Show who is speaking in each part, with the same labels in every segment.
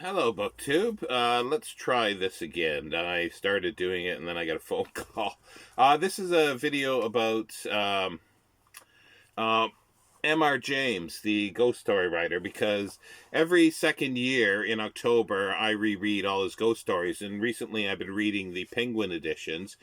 Speaker 1: Hello, BookTube. Let's try this again. I started doing it and then I got a phone call. This is a video about uh, M.R. James, the ghost story writer, because every second year in October I reread all his ghost stories, and recently I've been reading the Penguin editions.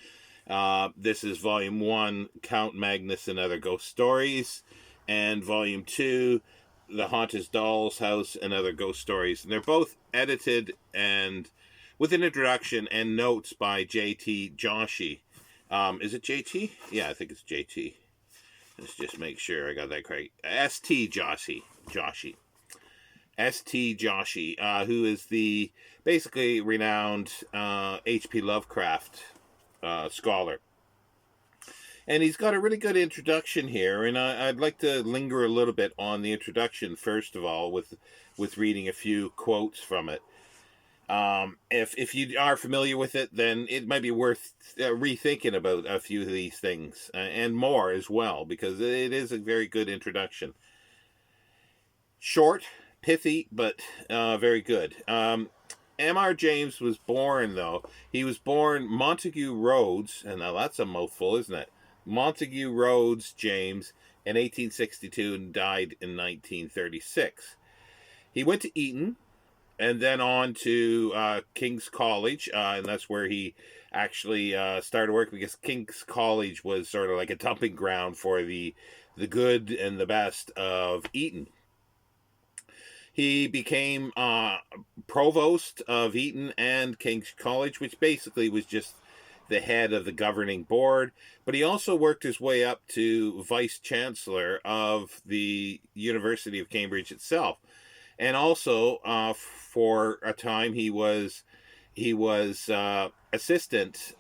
Speaker 1: This is Volume 1, Count Magnus and Other Ghost Stories, and Volume 2, The Haunted Doll's House and Other Ghost Stories. And they're both edited and with an introduction and notes by J.T. Joshi. Is it J.T.? Yeah, I think it's J.T. Let's just make sure I got that correct. S.T. Joshi. S.T. Joshi, who is the basically renowned H.P. Lovecraft scholar. And he's got a really good introduction here, and I'd like to linger a little bit on the introduction first of all, with reading a few quotes from it. If you are familiar with it, then it might be worth rethinking about a few of these things and more as well, because it is a very good introduction. Short, pithy, but very good. M.R. James was born, though. He was born Montague Rhodes, and now that's a mouthful, isn't it? Montague Rhodes James in 1862 and died in 1936. He went to Eton and then on to King's College, and that's where he actually started work, because King's College was sort of like a dumping ground for the good and the best of Eton. He became provost of Eton and King's College, which basically was just the head of the governing board, but he also worked his way up to vice chancellor of the University of Cambridge itself, and also for a time he was assistant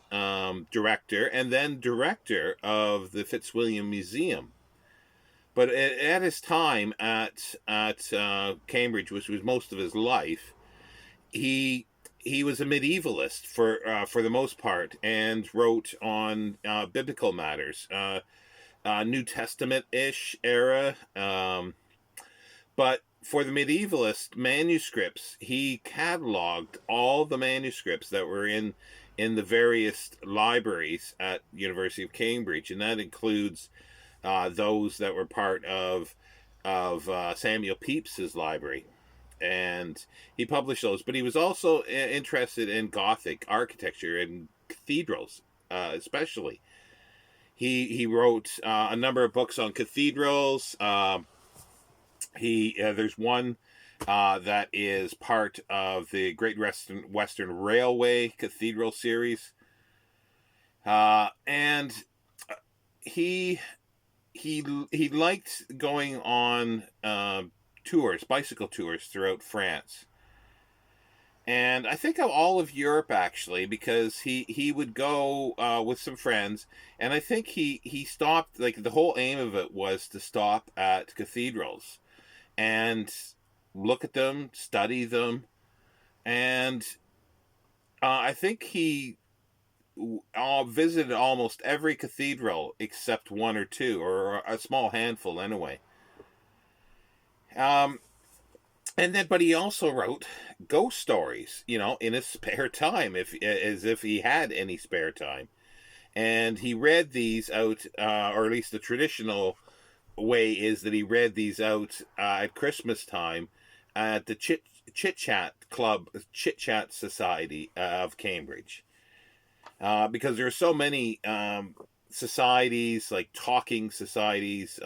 Speaker 1: director and then director of the Fitzwilliam Museum. But at his time at Cambridge, which was most of his life, he was a medievalist for the most part, and wrote on biblical matters, New Testament-ish era. But for the medievalist manuscripts, he cataloged all the manuscripts that were in the various libraries at University of Cambridge, and that includes those that were part of Samuel Pepys's library. And he published those, but he was also interested in Gothic architecture and cathedrals, especially. He wrote a number of books on cathedrals. There's one that is part of the Great Western Railway Cathedral series, and he liked going on bicycle tours throughout France, and I think of all of Europe, actually, because he would go with some friends, and I think he stopped, like, the whole aim of it was to stop at cathedrals and look at them, study them, and I think he visited almost every cathedral except one or two, or a small handful anyway. But he also wrote ghost stories, in his spare time, as if he had any spare time. And he read these out, or at least the traditional way is that he read these out at Christmas time at the Chit Chat Society of Cambridge. Because there are so many societies, like talking societies,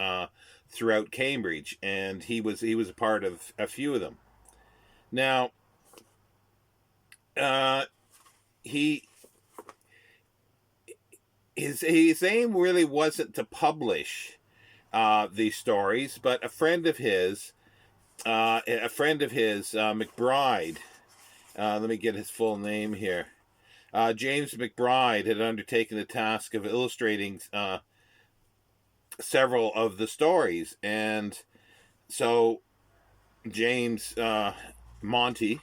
Speaker 1: throughout Cambridge, and he was a part of a few of them. Now, his aim really wasn't to publish these stories, but a friend of his, McBride. Let me get his full name here. James McBride had undertaken the task of illustrating several of the stories, and so James Montague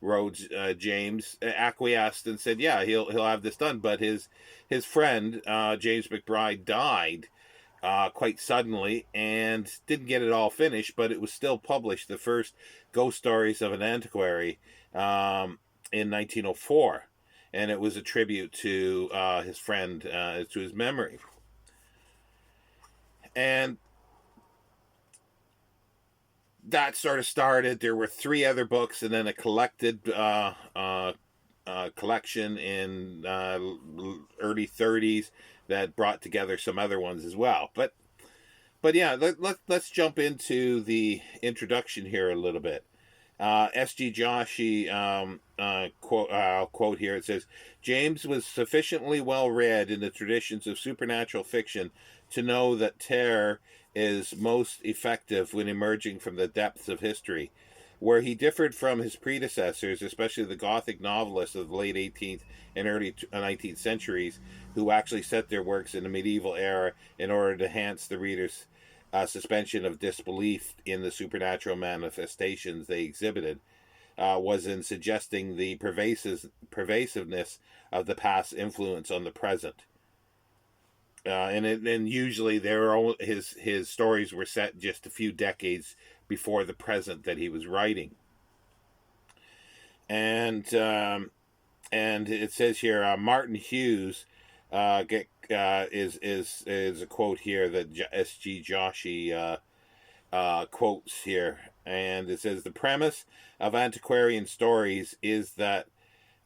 Speaker 1: Rhodes James acquiesced and said, yeah, he'll have this done. But his friend James McBride died quite suddenly, and didn't get it all finished, but it was still published, the first Ghost Stories of an Antiquary, in 1904, and it was a tribute to his friend, to his memory. And that sort of started. There were 3 other books, and then a collected collection in early 30s that brought together some other ones as well. But yeah, let's jump into the introduction here a little bit. S.G. Joshi, quote here, it says, James was sufficiently well read in the traditions of supernatural fiction to know that terror is most effective when emerging from the depths of history. Where he differed from his predecessors, especially the Gothic novelists of the late 18th and early 19th centuries, who actually set their works in the medieval era in order to enhance the reader's suspension of disbelief in the supernatural manifestations they exhibited, was in suggesting the pervasiveness of the past influence on the present. And usually his stories were set just a few decades before the present that he was writing. And it says here, Martin Hughes is a quote here that S.G. Joshi quotes here, and it says, the premise of antiquarian stories is that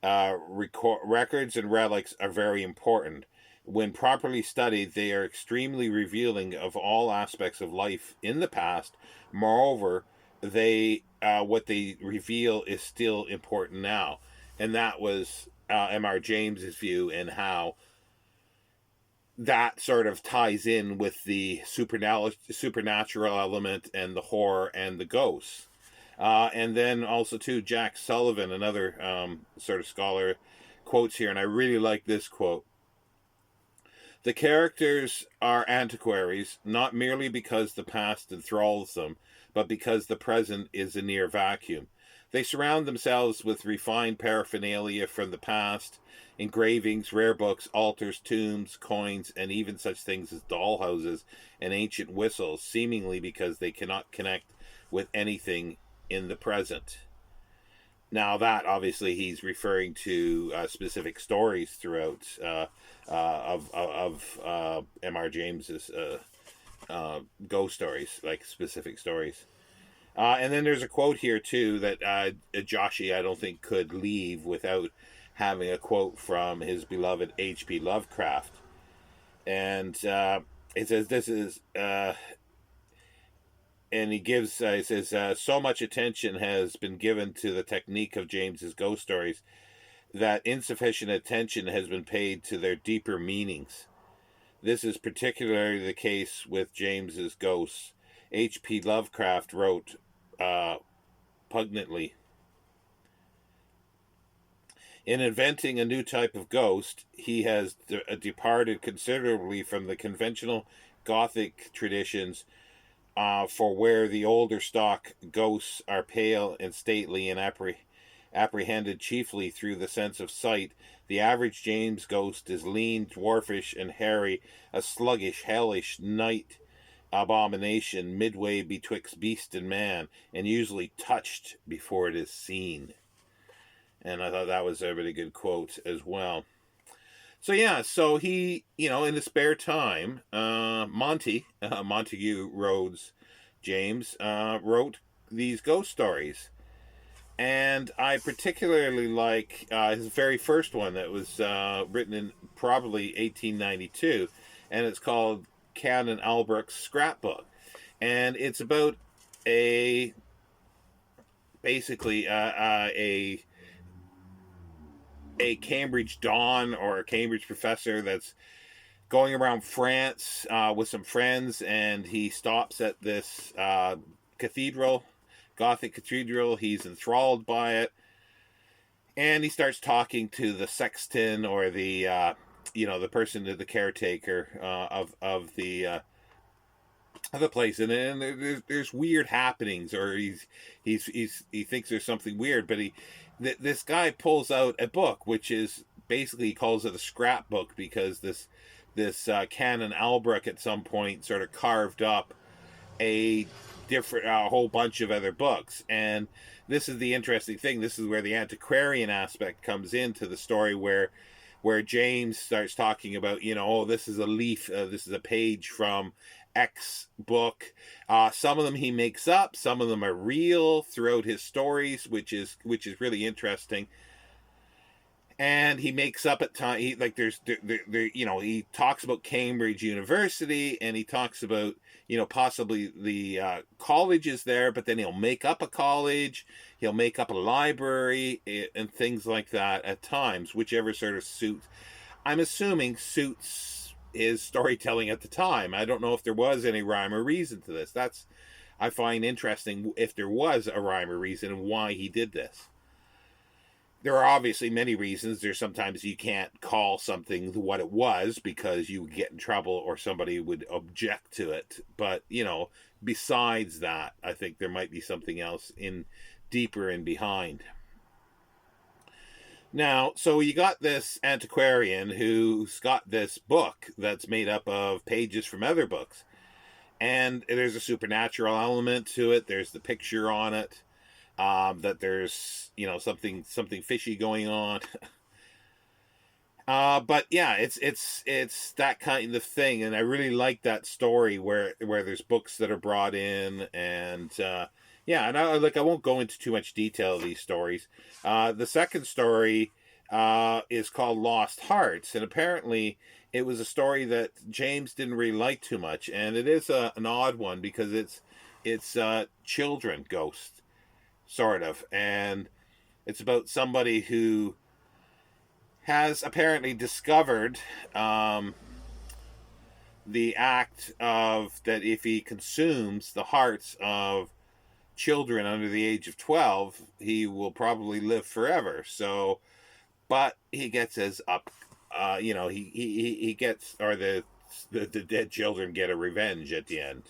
Speaker 1: records and relics are very important. When properly studied, they are extremely revealing of all aspects of life in the past. Moreover, what they reveal is still important now. And that was M.R. James's view, and how that sort of ties in with the supernatural element and the horror and the ghosts. And then also, too, Jack Sullivan, another sort of scholar, quotes here, and I really like this quote. The characters are antiquaries, not merely because the past enthralls them, but because the present is a near vacuum. They surround themselves with refined paraphernalia from the past, engravings, rare books, altars, tombs, coins, and even such things as dollhouses and ancient whistles, seemingly because they cannot connect with anything in the present. Now, that obviously he's referring to specific stories throughout of M.R. James's ghost stories, like specific stories. And then there's a quote here too that Joshi, I don't think, could leave without having a quote from his beloved H.P. Lovecraft, and it says, "This is." And he gives, he says, so much attention has been given to the technique of James's ghost stories that insufficient attention has been paid to their deeper meanings. This is particularly the case with James's ghosts. H.P. Lovecraft wrote pungently, in inventing a new type of ghost, he has departed considerably from the conventional Gothic traditions, for where the older stock ghosts are pale and stately and apprehended chiefly through the sense of sight, the average James ghost is lean, dwarfish, and hairy, a sluggish, hellish night abomination midway betwixt beast and man, and usually touched before it is seen. And I thought that was a really good quote as well. So yeah, so he, in his spare time, Montague Rhodes James, wrote these ghost stories. And I particularly like his very first one that was written in probably 1892, and it's called Canon Alberic's Scrapbook. And it's about basically a Cambridge Don or a Cambridge professor that's going around France with some friends, and he stops at this cathedral, Gothic cathedral. He's enthralled by it, and he starts talking to the sexton or the the person, the caretaker of the place, and then there's weird happenings, or he thinks there's something weird, but this guy pulls out a book, which is basically, he calls it a scrapbook, because this Canon Alberic at some point sort of carved up a a whole bunch of other books. And this is the interesting thing. This is where the antiquarian aspect comes into the story, where James starts talking about, oh, this is a leaf, this is a page from X book. Some of them he makes up, some of them are real throughout his stories, which is really interesting. And he makes up at time. He talks about Cambridge University, and he talks about possibly the colleges there, but then he'll make up a college, he'll make up a library, and things like that at times, whichever sort of suits. I'm assuming suits his storytelling at the time. I don't know if there was any rhyme or reason to this. I find interesting if there was a rhyme or reason and why he did this. There are obviously many reasons. There's sometimes you can't call something what it was because you would get in trouble or somebody would object to it. But, besides that, I think there might be something else deeper in behind. Now, so you got this antiquarian who's got this book that's made up of pages from other books. And there's a supernatural element to it. There's the picture on it. That there's something fishy going on. But yeah, it's that kind of thing, and I really like that story where there's books that are brought in, and and I won't go into too much detail of these stories. The second story is called Lost Hearts, and apparently it was a story that James didn't really like too much, and it is an odd one because it's children ghosts. Sort of, and it's about somebody who has apparently discovered the act of that if he consumes the hearts of children under the age of 12, he will probably live forever. So, but he gets his he gets, or the dead children get a revenge at the end.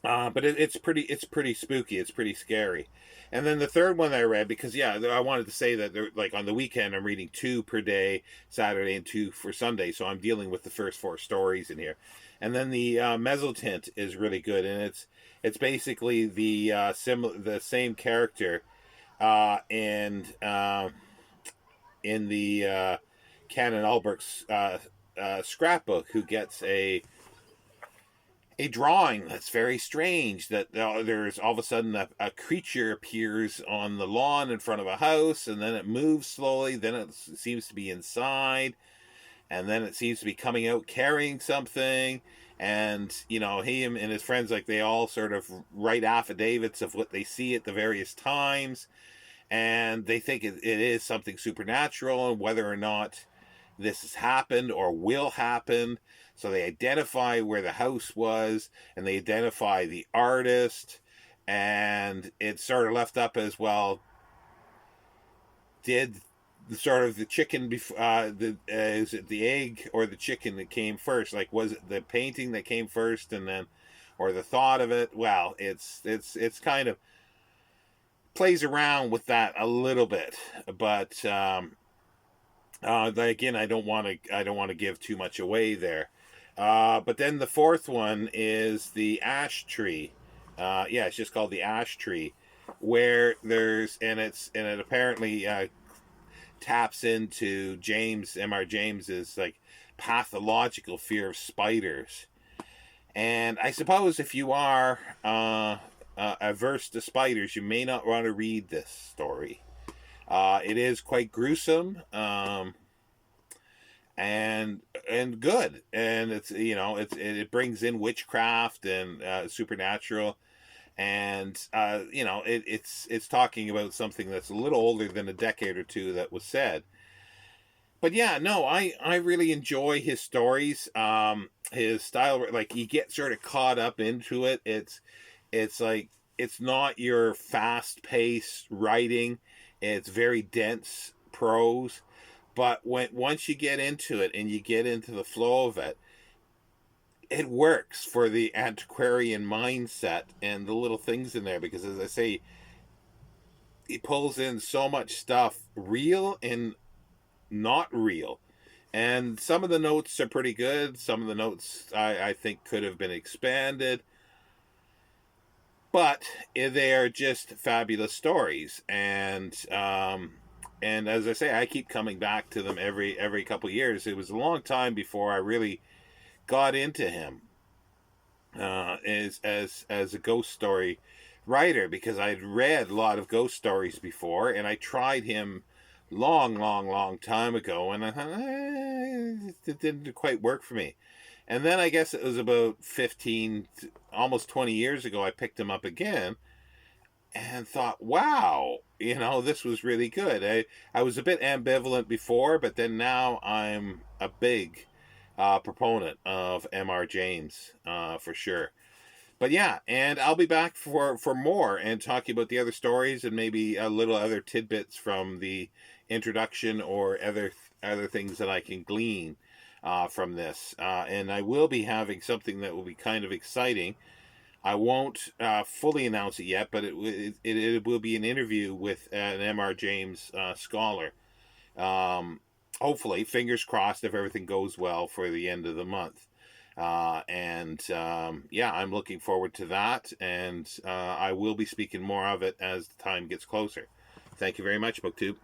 Speaker 1: But it's pretty spooky. It's pretty scary. And then the third one that I read, because I wanted to say that like on the weekend I'm reading 2 per day, Saturday and 2 for Sunday, so I'm dealing with the first 4 stories in here. And then the Mezzotint is really good, and it's basically the same character, and in the Canon Alberic's scrapbook, who gets a drawing that's very strange, that there's all of a sudden a creature appears on the lawn in front of a house, and then it moves slowly, then it seems to be inside, and then it seems to be coming out carrying something, and him and his friends, like, they all sort of write affidavits of what they see at the various times, and they think it is something supernatural, and whether or not this has happened or will happen. So they identify where the house was, and they identify the artist, and it's sort of left up as, well, did the chicken is it the egg or the chicken that came first? Like, was it the painting that came first, and then, or the thought of it? Well, it's kind of plays around with that a little bit, but again, I don't want to give too much away there. But then the fourth one is the ash tree. It's just called the ash tree, where it apparently taps into M.R. James's like pathological fear of spiders. And I suppose if you are averse to spiders, you may not want to read this story. It is quite gruesome. And good, and it brings in witchcraft and supernatural, and it's talking about something that's a little older than a decade or two that was said. But I really enjoy his stories. His style, like, you get sort of caught up into it. It's like, it's not your fast paced writing. It's very dense prose. But once you get into it and you get into the flow of it, it works for the antiquarian mindset and the little things in there. Because, as I say, he pulls in so much stuff, real and not real, And some of the notes are pretty good. Some of the notes I think could have been expanded. But they are just fabulous stories. And as I say, I keep coming back to them every couple of years. It was a long time before I really got into him as a ghost story writer, because I'd read a lot of ghost stories before, and I tried him long time ago, and I thought it didn't quite work for me. And then I guess it was about 15, almost 20 years ago, I picked him up again and thought, wow, this was really good. I was a bit ambivalent before, but then now I'm a big proponent of M.R. James for sure. But yeah, and I'll be back for more and talking about the other stories and maybe a little other tidbits from the introduction or other things that I can glean from this. And I will be having something that will be kind of exciting. I won't fully announce it yet, but it will be an interview with an M.R. James scholar. Hopefully, fingers crossed, if everything goes well for the end of the month. Yeah, I'm looking forward to that, and I will be speaking more of it as the time gets closer. Thank you very much, BookTube.